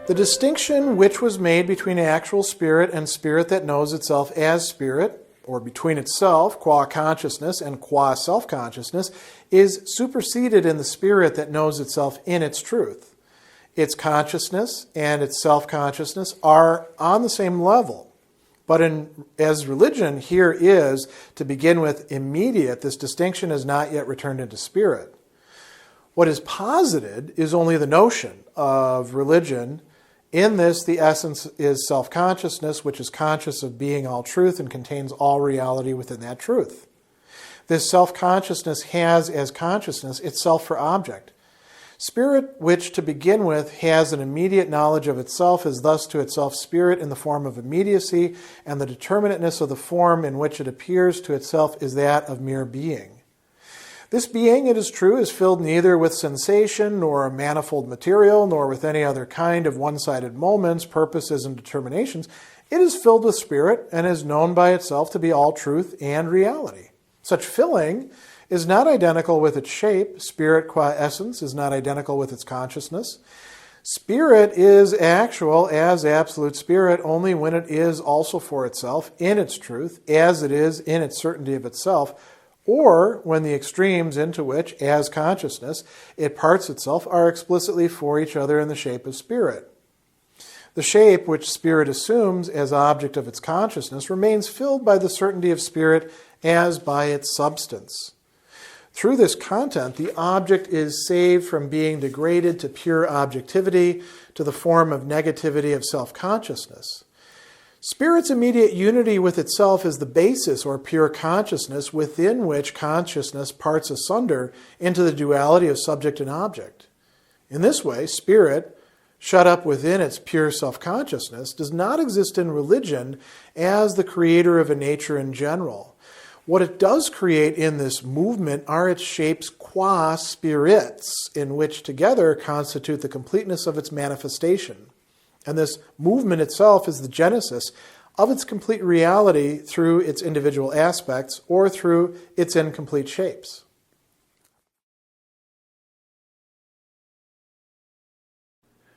The distinction which was made between actual spirit and spirit that knows itself as spirit, or between itself, qua consciousness, and qua self-consciousness, is superseded in the spirit that knows itself in its truth. Its consciousness and its self-consciousness are on the same level. But as religion here is, to begin with, immediate, this distinction is not yet returned into spirit. What is posited is only the notion of religion. In this, the essence is self-consciousness, which is conscious of being all truth and contains all reality within that truth. This self-consciousness has as consciousness itself for object. Spirit, which to begin with has an immediate knowledge of itself, is thus to itself spirit in the form of immediacy, and the determinateness of the form in which it appears to itself is that of mere being. This being, it is true, is filled neither with sensation, nor manifold material, nor with any other kind of one-sided moments, purposes, and determinations. It is filled with spirit, and is known by itself to be all truth and reality. Such filling is not identical with its shape. Spirit qua essence is not identical with its consciousness. Spirit is actual as absolute spirit only when it is also for itself in its truth, as it is in its certainty of itself, or when the extremes into which, as consciousness, it parts itself are explicitly for each other in the shape of spirit. The shape which spirit assumes as object of its consciousness remains filled by the certainty of spirit as by its substance. Through this content, the object is saved from being degraded to pure objectivity, to the form of negativity of self-consciousness. Spirit's immediate unity with itself is the basis or pure consciousness within which consciousness parts asunder into the duality of subject and object. In this way, spirit, shut up within its pure self-consciousness, does not exist in religion as the creator of a nature in general. What it does create in this movement are its shapes qua spirits, in which together constitute the completeness of its manifestation. And this movement itself is the genesis of its complete reality through its individual aspects or through its incomplete shapes.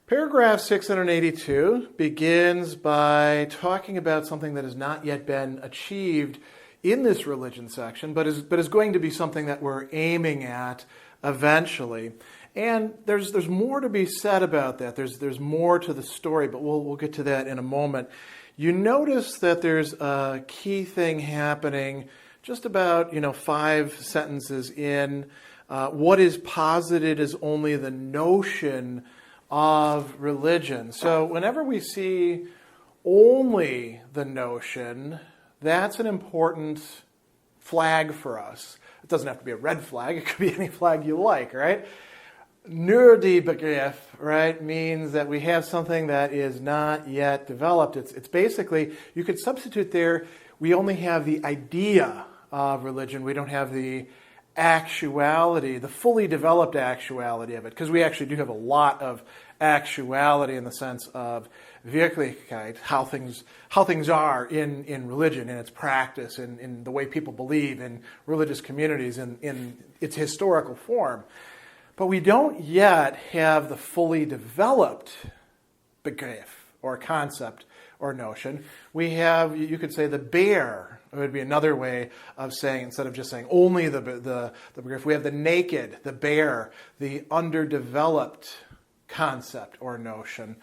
Paragraph 682 begins by talking about something that has not yet been achieved in this religion section, but is going to be something that we're aiming at eventually. And there's more to be said about that. There's more to the story, but we'll get to that in a moment. You notice that there's a key thing happening just about 5 sentences in. What is posited is only the notion of religion. So whenever we see only the notion, that's an important flag for us. It doesn't have to be a red flag. It could be any flag you like, right? Nur die Begriff, right, means that we have something that is not yet developed. It's basically, you could substitute there, we only have the idea of religion. We don't have the actuality, the fully developed actuality of it, because we actually do have a lot of actuality in the sense of Wirklichkeit, how things are in religion, in its practice, in the way people believe in religious communities, in its historical form. But we don't yet have the fully developed Begriff, or concept, or notion. We have, you could say, the bare. It would be another way of saying, instead of just saying only the Begriff, we have the naked, the bare, the underdeveloped concept or notion.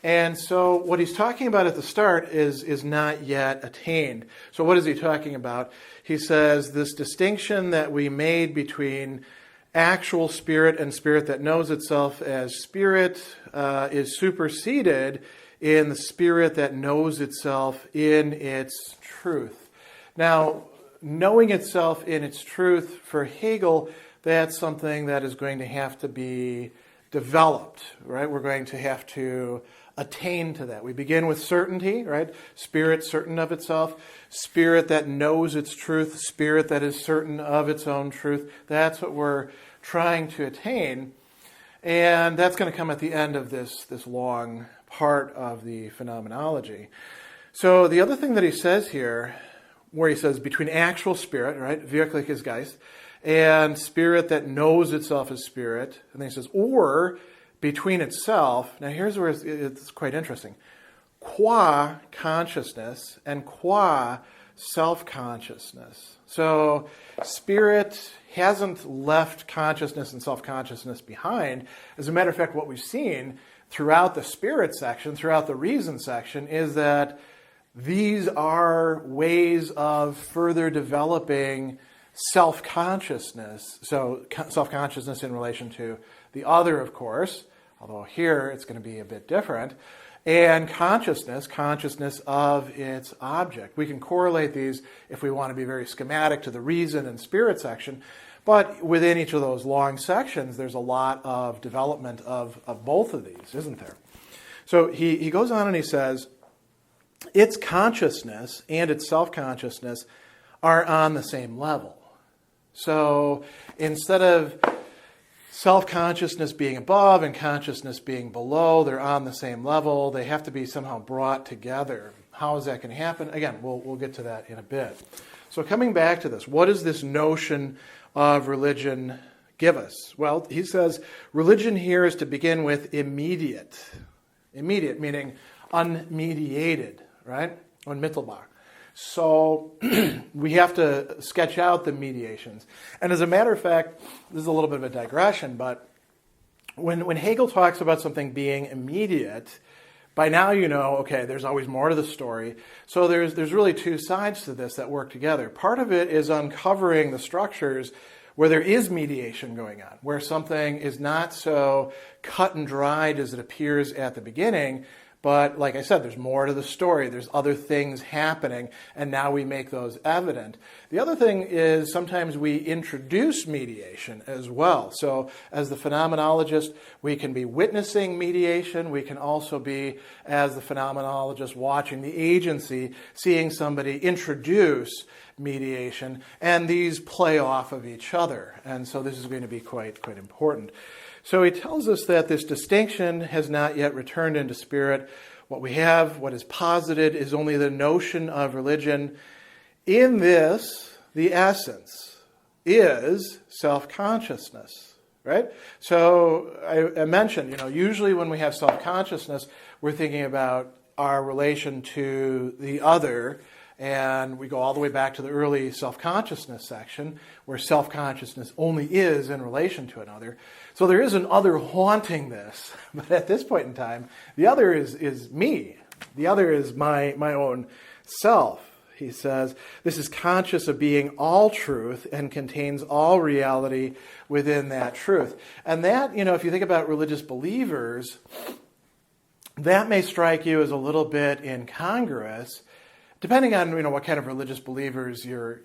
And so what he's talking about at the start is not yet attained. So what is he talking about? He says this distinction that we made between actual spirit and spirit that knows itself as spirit is superseded in the spirit that knows itself in its truth. Now, knowing itself in its truth for Hegel, that's something that is going to have to be developed, right? We're going to have to attain to that. We begin with certainty, right? Spirit certain of itself, spirit that knows its truth, spirit that is certain of its own truth. That's what we're trying to attain. And that's going to come at the end of this long part of the phenomenology. So the other thing that he says here, where he says between actual spirit, right, Wirklichkeitsgeist, and spirit that knows itself as spirit, and then he says, or between itself. Now here's where it's quite interesting. Qua consciousness and qua self-consciousness. So spirit hasn't left consciousness and self-consciousness behind. As a matter of fact, what we've seen throughout the spirit section, throughout the reason section, is that these are ways of further developing self-consciousness. So self-consciousness in relation to the other, of course, although here it's going to be a bit different, and consciousness of its object. We can correlate these, if we want to be very schematic, to the reason and spirit section, but within each of those long sections, there's a lot of development of both of these, isn't there? So he goes on and he says, its consciousness and its self-consciousness are on the same level. So instead of self-consciousness being above and consciousness being below, they're on the same level. They have to be somehow brought together. How is that going to happen? Again, we'll get to that in a bit. So coming back to this, what does this notion of religion give us? Well, he says religion here is to begin with immediate. Immediate meaning unmediated, right? Unmittelbar. So we have to sketch out the mediations. And as a matter of fact, this is a little bit of a digression, but when Hegel talks about something being immediate, by now you know, okay, there's always more to the story. So there's really two sides to this that work together. Part of it is uncovering the structures where there is mediation going on, where something is not so cut and dried as it appears at the beginning, but like I said, there's more to the story. There's other things happening, and now we make those evident. The other thing is sometimes we introduce mediation as well. So as the phenomenologist, we can be witnessing mediation. We can also be, as the phenomenologist, watching the agency, seeing somebody introduce mediation, and these play off of each other. And so this is going to be quite important. So he tells us that this distinction has not yet returned into spirit. What we have, what is posited, is only the notion of religion. In this, the essence is self-consciousness, right? So I mentioned, usually when we have self-consciousness, we're thinking about our relation to the other. And we go all the way back to the early self-consciousness section, where self-consciousness only is in relation to another. So there is an other haunting this. But at this point in time, the other is me. The other is my own self. He says, this is conscious of being all truth and contains all reality within that truth. And that, if you think about religious believers, that may strike you as a little bit incongruous, depending on what kind of religious believers you're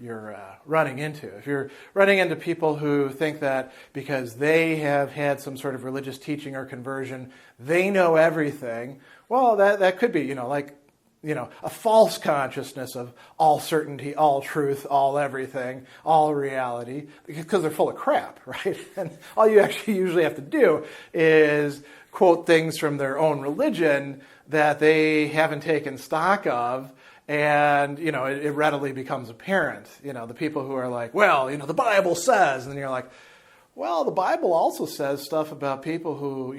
running into. If you're running into people who think that because they have had some sort of religious teaching or conversion, they know everything, well, that could be, a false consciousness of all certainty, all truth, all everything, all reality, because they're full of crap, right? And all you actually usually have to do is quote things from their own religion that they haven't taken stock of, and, it readily becomes apparent. The people who are like, well, the Bible says, and then you're like, well, the Bible also says stuff about people who,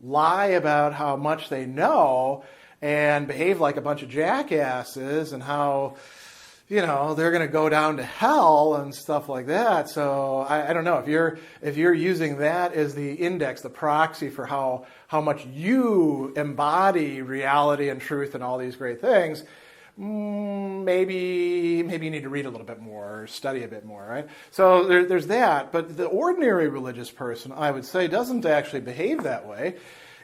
lie about how much they know and behave like a bunch of jackasses and how, they're going to go down to hell and stuff like that. So I don't know, if you're using that as the index, the proxy for how much you embody reality and truth and all these great things, maybe you need to read a little bit more or study a bit more, right? So there's that. But the ordinary religious person, I would say, doesn't actually behave that way.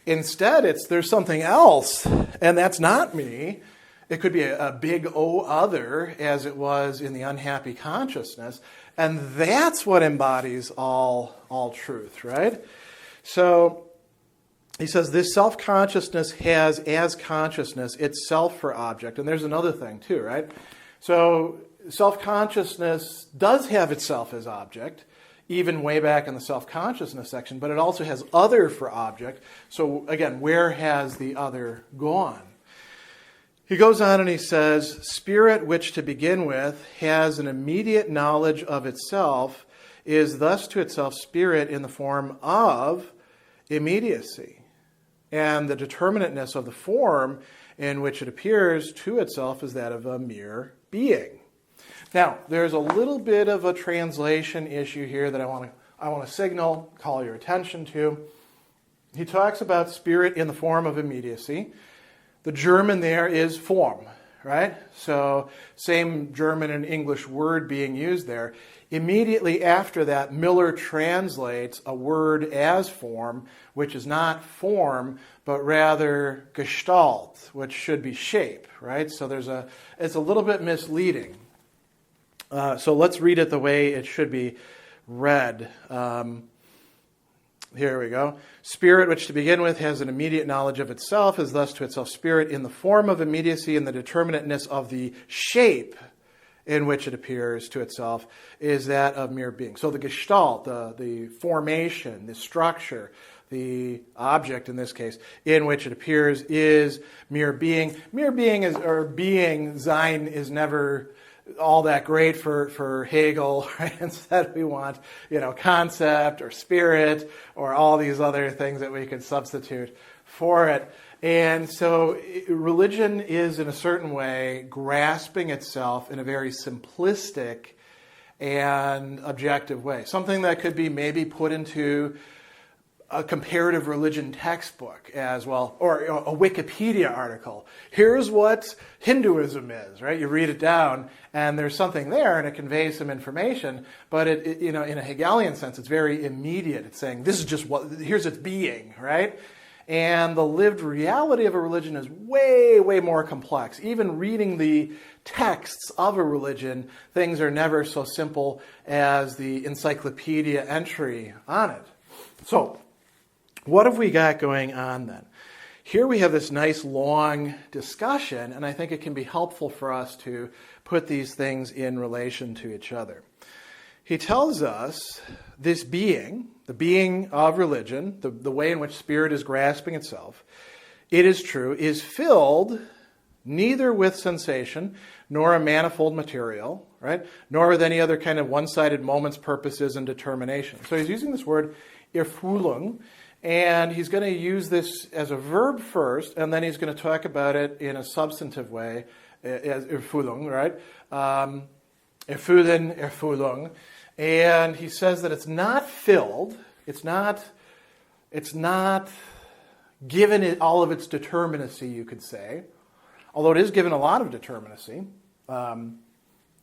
Instead, there's something else, and that's not me. It could be a big O other, as it was in the unhappy consciousness, and that's what embodies all truth, right? So he says this self-consciousness has as consciousness itself for object. And there's another thing too, right? So self-consciousness does have itself as object, even way back in the self-consciousness section, but it also has other for object. So again, where has the other gone? He goes on and he says, spirit, which to begin with has an immediate knowledge of itself, is thus to itself spirit in the form of immediacy and the determinateness of the form in which it appears to itself is that of a mere being. Now, there's a little bit of a translation issue here that I want to signal, call your attention to. He talks about spirit in the form of immediacy. The German there is form, right? So same German and English word being used there. Immediately after that, Miller translates a word as form, which is not form, but rather Gestalt, which should be shape, right? So it's a little bit misleading. So let's read it the way it should be read. Here we go. Spirit, which to begin with has an immediate knowledge of itself, is thus to itself spirit in the form of immediacy, and the determinateness of the shape in which it appears to itself is that of mere being. So the Gestalt, the formation, the structure, the object in this case, in which it appears is mere being. Mere being being, Sein, is never all that great for Hegel, right? Instead we want, concept or spirit or all these other things that we could substitute for it. And so religion is in a certain way grasping itself in a very simplistic and objective way. Something that could be maybe put into a comparative religion textbook as well, or a Wikipedia article. Here's what Hinduism is, right? You read it down, and there's something there, and it conveys some information. But it in a Hegelian sense, it's very immediate. It's saying this is just here's its being, right? And the lived reality of a religion is way, way more complex. Even reading the texts of a religion, things are never so simple as the encyclopedia entry on it. So, what have we got going on then? Here we have this nice long discussion, and I think it can be helpful for us to put these things in relation to each other. He tells us this being, the being of religion, the way in which spirit is grasping itself, it is true, is filled neither with sensation nor a manifold material, right? Nor with any other kind of one-sided moments, purposes, and determination. So he's using this word Erfüllung, and he's going to use this as a verb first, and then he's going to talk about it in a substantive way as Erfüllung, right? Erfüllen, Erfüllung. And he says that it's not filled, it's not given it all of its determinacy, you could say, although it is given a lot of determinacy,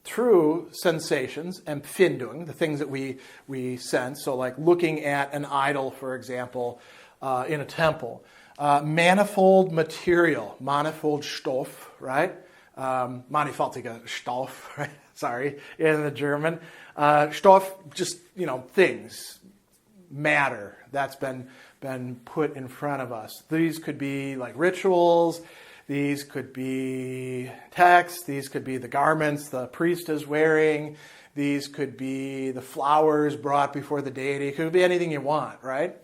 through sensations, Empfindung, the things that we sense, so like looking at an idol, for example, in a temple. Manifold material, manifold Stoff, right? Mannigfaltiger Stoff, right? Sorry, in the German. Stoff, just, things, matter, that's been put in front of us. These could be like rituals, these could be texts, these could be the garments the priest is wearing, these could be the flowers brought before the deity, it could be anything you want, right?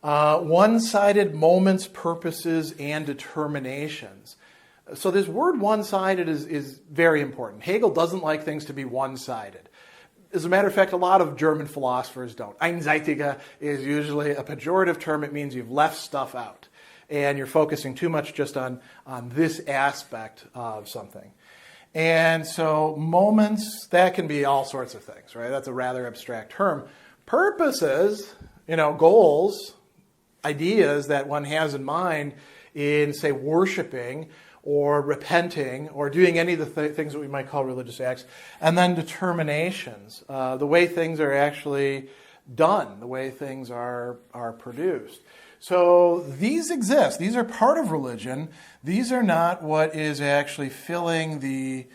One-sided moments, purposes, and determinations. So this word one-sided is very important. Hegel doesn't like things to be one-sided. As a matter of fact, a lot of German philosophers don't. Einseitige is usually a pejorative term. It means you've left stuff out, and you're focusing too much just on this aspect of something. And so moments, that can be all sorts of things, right? That's a rather abstract term. Purposes, goals, ideas that one has in mind in, say, worshiping or repenting, or doing any of the things that we might call religious acts, and then determinations, the way things are actually done, the way things are produced. So these exist. These are part of religion. These are not what is actually filling the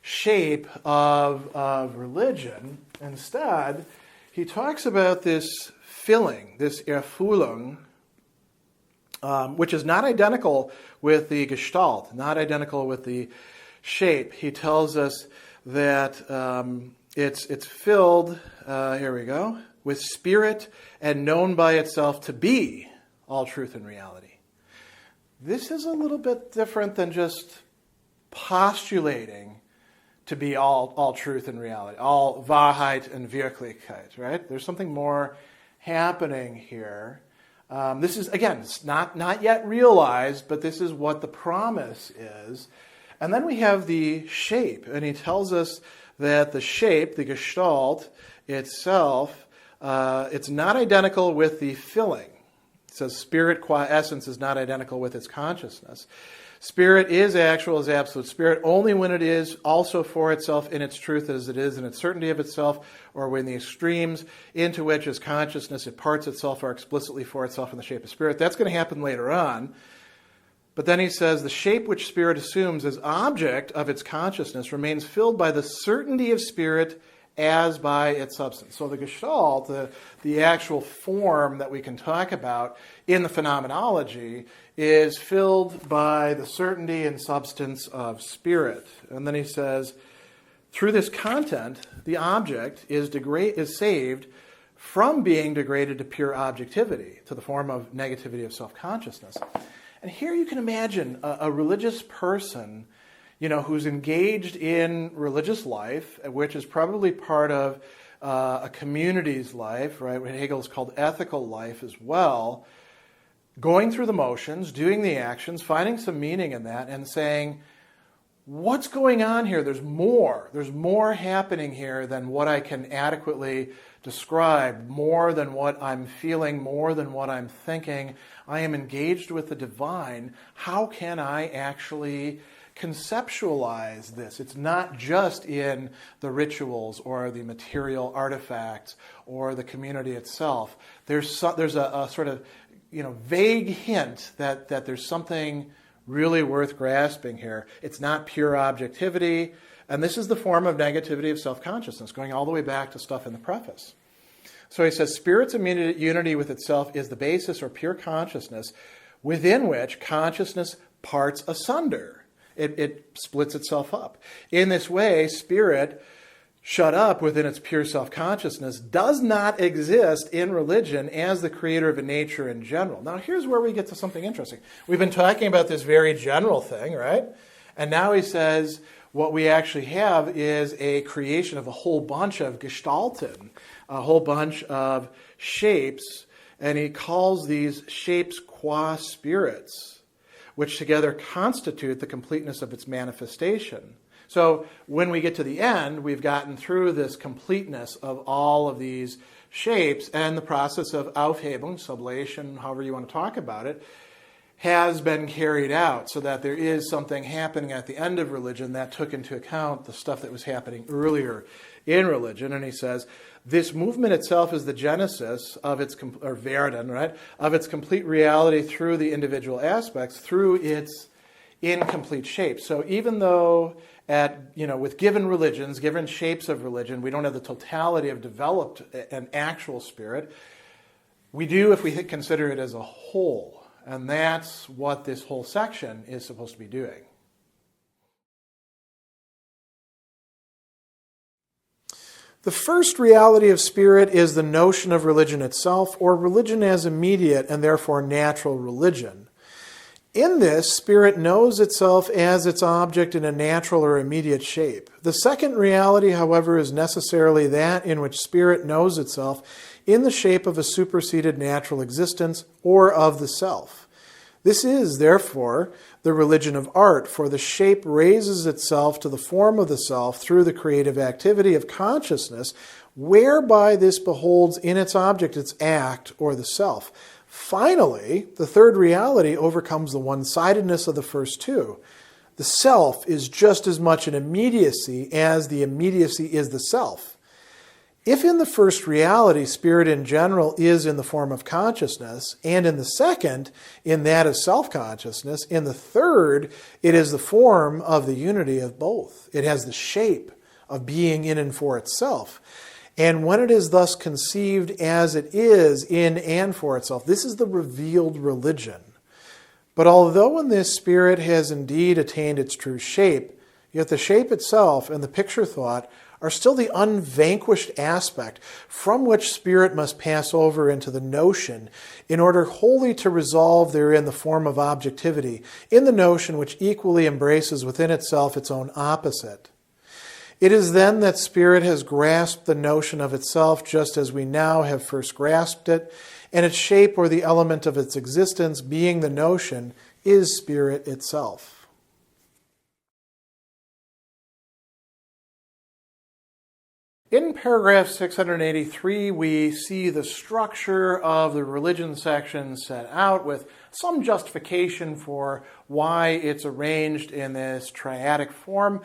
shape of religion. Instead, he talks about this filling, this Erfüllung, which is not identical with the Gestalt, not identical with the shape. He tells us that it's filled, here we go, with spirit and known by itself to be all truth and reality. This is a little bit different than just postulating to be all truth and reality, all Wahrheit and Wirklichkeit, right? There's something more happening here. This is, again, it's not yet realized, but this is what the promise is. And then we have the shape, and he tells us that the shape, the gestalt itself, it's not identical with the filling. It says spirit qua essence is not identical with its consciousness. Spirit is actual as absolute spirit only when it is also for itself in its truth as it is in its certainty of itself, or when the extremes into which is consciousness it parts itself are explicitly for itself in the shape of spirit. That's going to happen later on. But then he says the shape which spirit assumes as object of its consciousness remains filled by the certainty of spirit as by its substance. So the gestalt, the actual form that we can talk about in the phenomenology, is filled by the certainty and substance of spirit. And then he says, through this content, the object is saved from being degraded to pure objectivity, to the form of negativity of self-consciousness. And here you can imagine a religious person, who's engaged in religious life, which is probably part of a community's life, right? What Hegel has called ethical life as well, going through the motions, doing the actions, finding some meaning in that, and saying, what's going on here? There's more happening here than what I can adequately describe, more than what I'm feeling, more than what I'm thinking. I am engaged with the divine. How can I actually conceptualize this? It's not just in the rituals or the material artifacts or the community itself. There's a sort of vague hint that there's something really worth grasping here. It's not pure objectivity, and this is the form of negativity of self-consciousness, going all the way back to stuff in the preface. So he says, spirit's immediate unity with itself is the basis or pure consciousness within which consciousness parts asunder. It splits itself up. In this way, spirit, shut up within its pure self-consciousness, does not exist in religion as the creator of a nature in general. Now, here's where we get to something interesting. We've been talking about this very general thing, right? And now he says what we actually have is a creation of a whole bunch of gestalten, a whole bunch of shapes, and he calls these shapes qua spirits, which together constitute the completeness of its manifestation. So when we get to the end, we've gotten through this completeness of all of these shapes, and the process of Aufhebung, sublation, however you want to talk about it, has been carried out, so that there is something happening at the end of religion that took into account the stuff that was happening earlier in religion. And he says, this movement itself is the genesis of its, or Werden, right, of its complete reality through the individual aspects, through its incomplete shape. So even though with given religions, given shapes of religion, we don't have the totality of developed an actual spirit, we do if we consider it as a whole. And that's what this whole section is supposed to be doing. The first reality of spirit is the notion of religion itself, or religion as immediate and therefore natural religion. In this, spirit knows itself as its object in a natural or immediate shape. The second reality, however, is necessarily that in which spirit knows itself in the shape of a superseded natural existence or of the self. This is, therefore, the religion of art, for the shape raises itself to the form of the self through the creative activity of consciousness, whereby this beholds in its object its act or the self. Finally, the third reality overcomes the one-sidedness of the first two. The self is just as much an immediacy as the immediacy is the self. If in the first reality, spirit in general is in the form of consciousness, and in the second, in that of self-consciousness, in the third, it is the form of the unity of both. It has the shape of being in and for itself. And when it is thus conceived as it is in and for itself, this is the revealed religion. But although in this spirit has indeed attained its true shape, yet the shape itself and the picture thought are still the unvanquished aspect from which spirit must pass over into the notion in order wholly to resolve therein the form of objectivity, in the notion which equally embraces within itself its own opposite. It is then that spirit has grasped the notion of itself just as we now have first grasped it, and its shape or the element of its existence, being the notion, is spirit itself. In paragraph 683, we see the structure of the religion section set out with some justification for why it's arranged in this triadic form.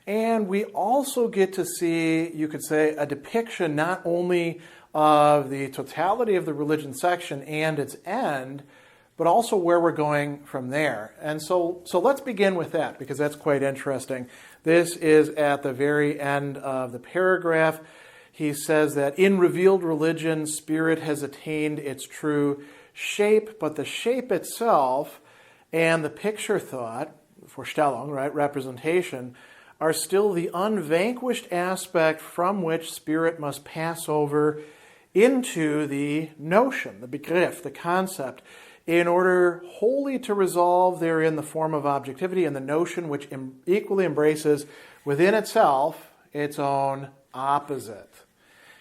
And we also get to see, you could say, a depiction not only of the totality of the religion section and its end, but also where we're going from there. And so let's begin with that, because that's quite interesting. This is at the very end of the paragraph. He says that in revealed religion, spirit has attained its true shape, but the shape itself and the picture thought, Vorstellung, right, representation, are still the unvanquished aspect from which spirit must pass over into the notion, the Begriff, the concept, in order wholly to resolve therein the form of objectivity and the notion which equally embraces within itself its own opposite.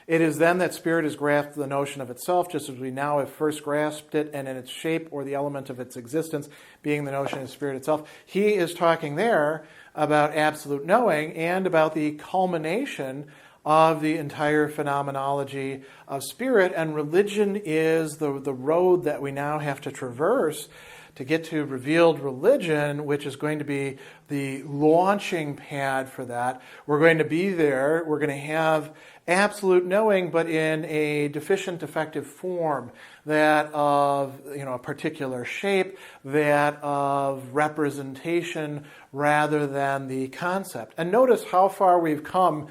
It is then that spirit has grasped the notion of itself, just as we now have first grasped it, and in its shape or the element of its existence, being the notion of spirit itself. He is talking there about absolute knowing and about the culmination of the entire phenomenology of spirit, and religion is the road that we now have to traverse to get to revealed religion, which is going to be the launching pad for that. We're going to be there. We're going to have absolute knowing, but in a deficient, defective form, that of a particular shape, that of representation rather than the concept. And notice how far we've come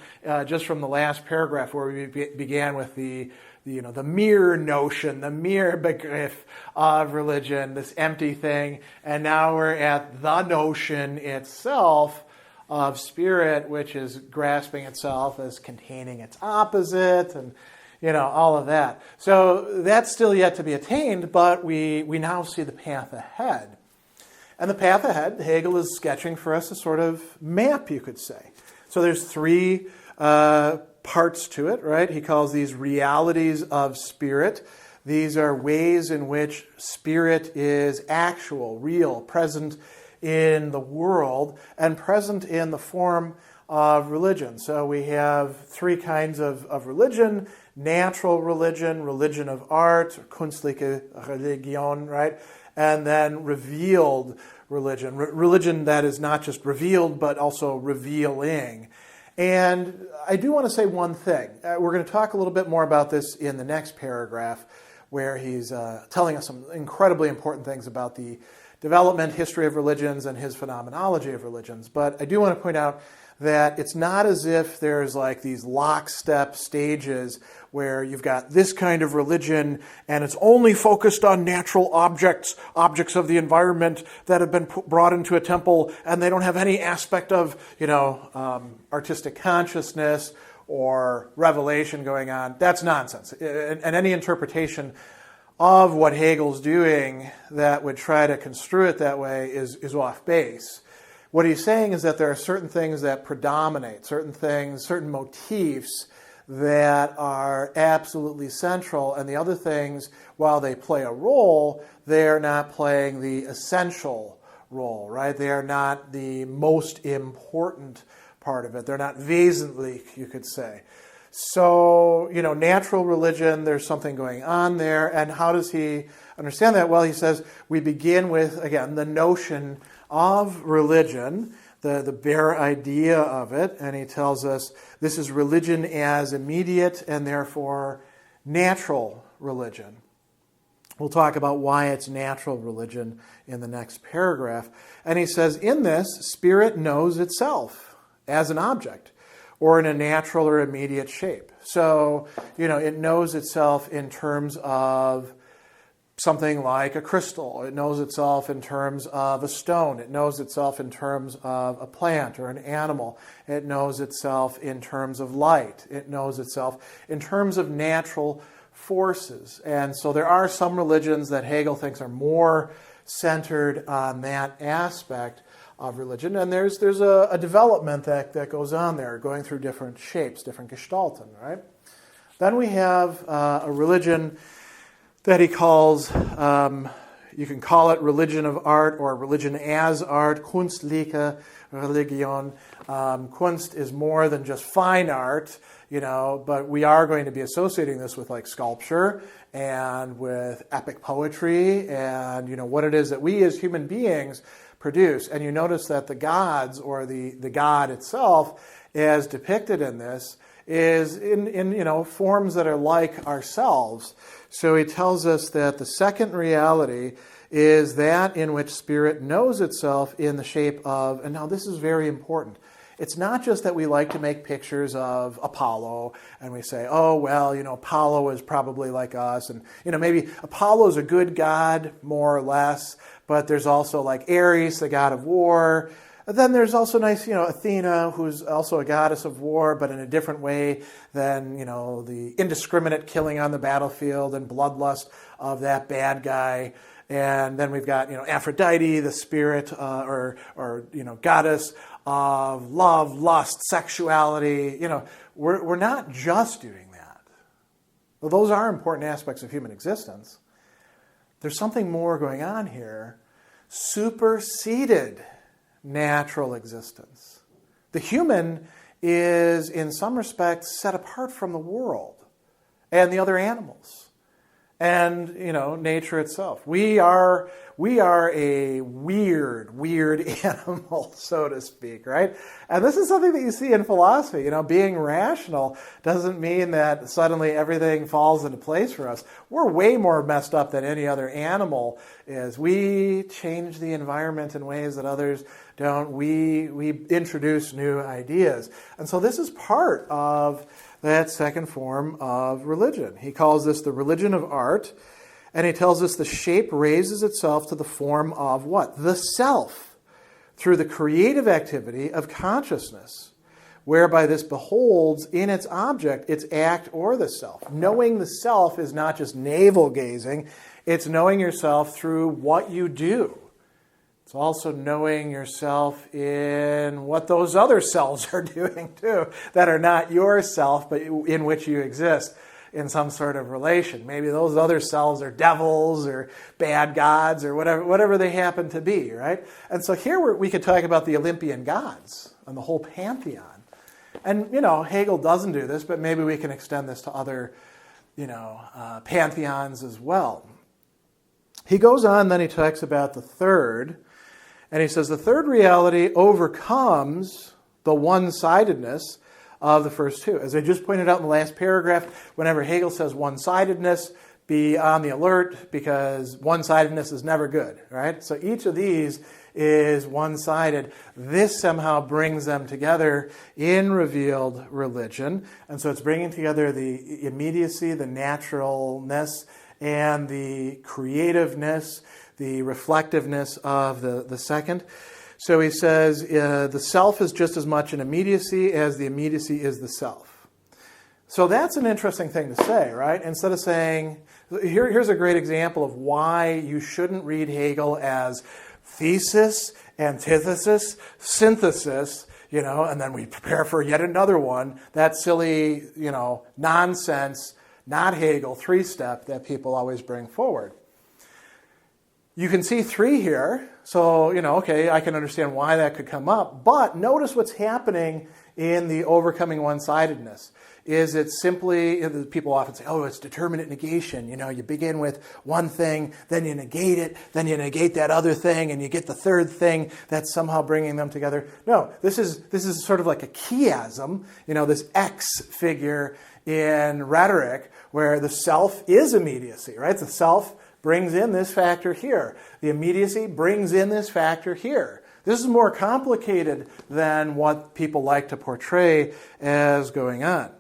just from the last paragraph, where we began with the mere notion, the mere Begriff of religion, this empty thing, and now we're at the notion itself of spirit, which is grasping itself as containing its opposite, and all of that. So that's still yet to be attained, but we now see the path ahead. And the path ahead, Hegel is sketching for us a sort of map, you could say. So there's three parts to it, right? He calls these realities of spirit. These are ways in which spirit is actual, real, present in the world, and present in the form of religion. So we have three kinds of religion: natural religion, religion of art, kunstliche Religion, right? And then revealed religion, religion that is not just revealed, but also revealing. And I do want to say one thing. We're going to talk a little bit more about this in the next paragraph, where he's telling us some incredibly important things about the development, history of religions, and his phenomenology of religions. But I do want to point out that it's not as if there's like these lockstep stages where you've got this kind of religion and it's only focused on natural objects of the environment that have been brought into a temple, and they don't have any aspect of, artistic consciousness or revelation going on. That's nonsense. And any interpretation of what Hegel's doing that would try to construe it that way is off base. What he's saying is that there are certain things that predominate, certain motifs that are absolutely central, and the other things, while they play a role, they're not playing the essential role, right? They are not the most important part of it. They're not wesentlich, you could say. So, natural religion, there's something going on there. And how does he understand that? Well, he says we begin with, again, the notion of religion, the bare idea of it. And he tells us this is religion as immediate and therefore natural religion. We'll talk about why it's natural religion in the next paragraph. And he says, in this, spirit knows itself as an object, or in a natural or immediate shape. So, it knows itself in terms of something like a crystal. It knows itself in terms of a stone. It knows itself in terms of a plant or an animal. It knows itself in terms of light. It knows itself in terms of natural forces. And so there are some religions that Hegel thinks are more centered on that aspect of religion, and there's a development that goes on there, going through different shapes, different gestalten, right? Then we have a religion that he calls, you can call it religion of art or religion as art, kunstliche Religion. Kunst is more than just fine art, but we are going to be associating this with like sculpture and with epic poetry and, what it is that we as human beings produce. And you notice that the gods or the God itself as depicted in this is in forms that are like ourselves. So he tells us that the second reality is that in which spirit knows itself in the shape of, and now this is very important, it's not just that we like to make pictures of Apollo and we say, oh, well, Apollo is probably like us. And, maybe Apollo's a good god, more or less, but there's also like Ares, the god of war. And then there's also nice, Athena, who's also a goddess of war, but in a different way than, the indiscriminate killing on the battlefield and bloodlust of that bad guy. And then we've got, Aphrodite, the spirit or goddess of love, lust, sexuality. We're not just doing that. Well, those are important aspects of human existence. There's something more going on here. Superseded natural existence. The human is, in some respects, set apart from the world and the other animals. And, nature itself. We are a weird animal, so to speak, right? And this is something that you see in philosophy. Being rational doesn't mean that suddenly everything falls into place for us. We're way more messed up than any other animal is. We change the environment in ways that others don't. We introduce new ideas. And so this is part of that second form of religion. He calls this the religion of art, and he tells us the shape raises itself to the form of what? The self, through the creative activity of consciousness, whereby this beholds in its object its act or the self. Knowing the self is not just navel-gazing, it's knowing yourself through what you do. It's also knowing yourself in what those other selves are doing too, that are not yourself, but in which you exist in some sort of relation. Maybe those other selves are devils or bad gods or whatever they happen to be, right? And so here we could talk about the Olympian gods and the whole pantheon. And, Hegel doesn't do this, but maybe we can extend this to other, pantheons as well. He goes on, then he talks about the third. And he says the third reality overcomes the one-sidedness of the first two. As I just pointed out in the last paragraph, whenever Hegel says one-sidedness, be on the alert because one-sidedness is never good, right? So each of these is one-sided. This somehow brings them together in revealed religion. And so it's bringing together the immediacy, the naturalness, and the creativeness, the reflectiveness of the second. So he says the self is just as much an immediacy as the immediacy is the self. So that's an interesting thing to say, right? Instead of saying, here's a great example of why you shouldn't read Hegel as thesis, antithesis, synthesis, and then we prepare for yet another one. That silly, nonsense, not Hegel, three-step that people always bring forward. You can see three here, so, okay, I can understand why that could come up, but notice what's happening in the overcoming one-sidedness. Is it simply, people often say, oh, it's determinate negation. You begin with one thing, then you negate it, then you negate that other thing, and you get the third thing that's somehow bringing them together. No, this is sort of like a chiasm, this X figure in rhetoric, where the self is immediacy, right? The self brings in this factor here. The immediacy brings in this factor here. This is more complicated than what people like to portray as going on.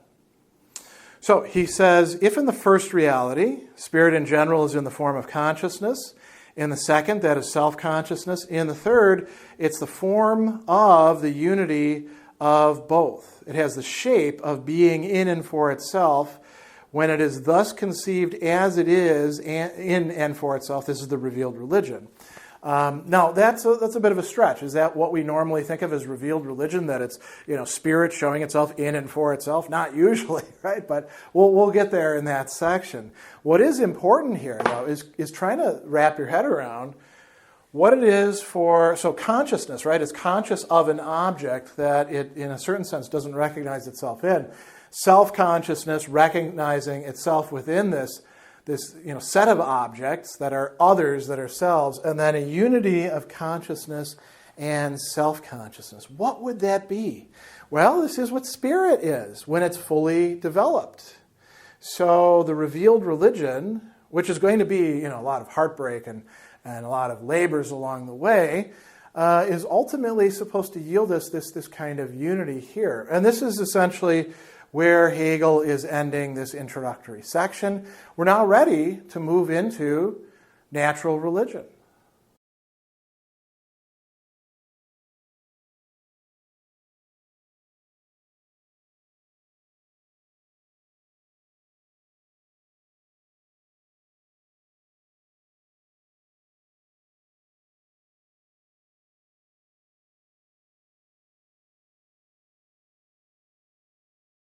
So he says, if in the first reality, spirit in general is in the form of consciousness, in the second, that is self-consciousness, in the third, it's the form of the unity of both. It has the shape of being in and for itself. When it is thus conceived as it is in and for itself, this is the revealed religion. Now, that's a bit of a stretch. Is that what we normally think of as revealed religion, that it's, spirit showing itself in and for itself? Not usually, right? But we'll get there in that section. What is important here, though, is trying to wrap your head around what it is so consciousness, right? It's conscious of an object that it, in a certain sense, doesn't recognize itself in. Self-consciousness, recognizing itself within this set of objects that are others, that are selves, and then a unity of consciousness and self-consciousness. What would that be? Well, this is what spirit is when it's fully developed. So the revealed religion, which is going to be a lot of heartbreak and a lot of labors along the way, is ultimately supposed to yield us this kind of unity here. And this is essentially where Hegel is ending this introductory section. We're now ready to move into natural religion.